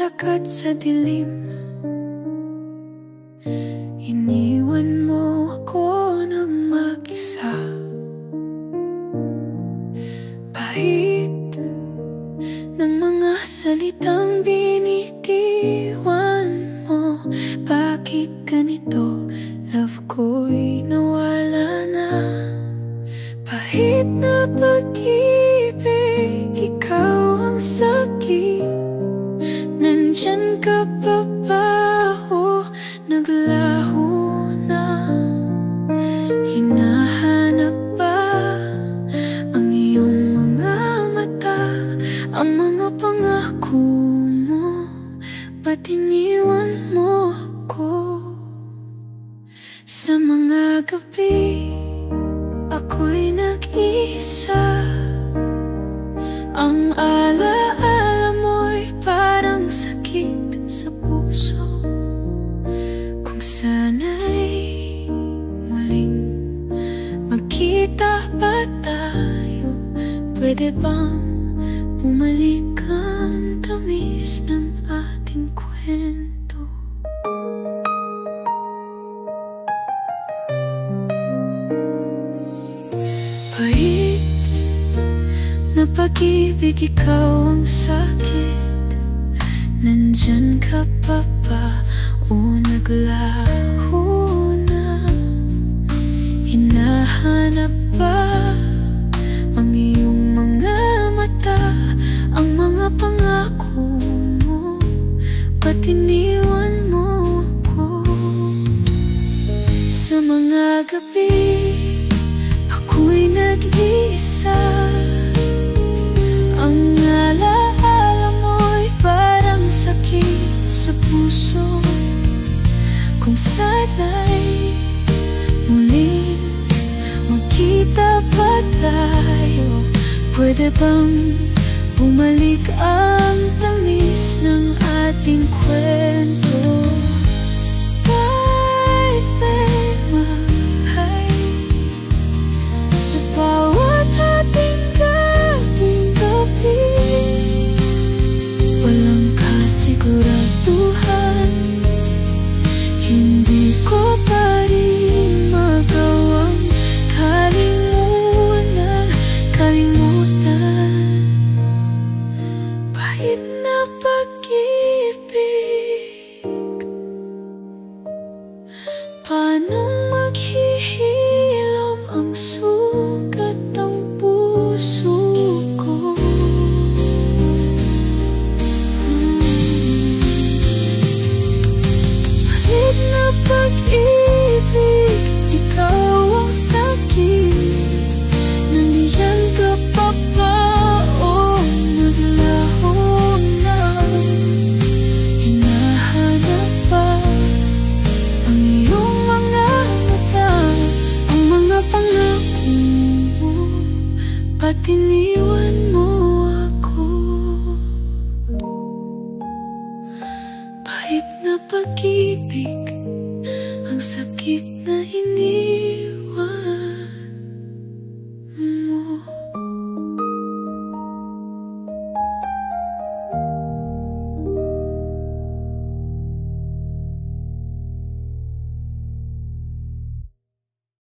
naglalakad sa dilim. Iniwan mo ako ng mag-isa. Pahit ng mga salitang binitiwan mo. Bakit ganito? Love ko'y nawala na. Pahit na pag-ibig, ikaw ang sakit. Nandyan ka pa ba o naglaho na? Hinahanap ba ang iyong mga mata? Ang mga pangako mo, ba't iniwan mo ako? Sa mga gabi, ako'y nag-iisa. Ang alaala mo'y parang sakit sa puso. Kung sana'y muling magkita pa tayo, pwede bang bumalik ang tamis ng ating kwento? Pahit na pag-ibig, ikaw ang sakit. Nandyan ka pa ba o naglaho na? Hinahanap ba ang iyong mga mata? Ang mga pangako mo, ba't iniwan mo ako? Sa mga gabi, ako'y nag-iisa. Ang alaala mo'y parang sakit sa puso. Kung sana'y muling magkita pa tayo, pwede bang bumalik ang tamis ng ating kwento? Sa bawat ating gabing gabi, walang kasiguraduhan. Hindi ko pa rin magawang kalimutan. Pahit na pag-ibig, paano maghihilom ang sugat ng puso ko? Pahit na pag-ibig, ikaw ang sakit. Nandiyan ka pa ba o naglaho na? Hinahanap ba ang iyong mga mata? Ang mga pangako mo, ba't iniwan mo ako? Pahit na pag-ibig, ang sakit na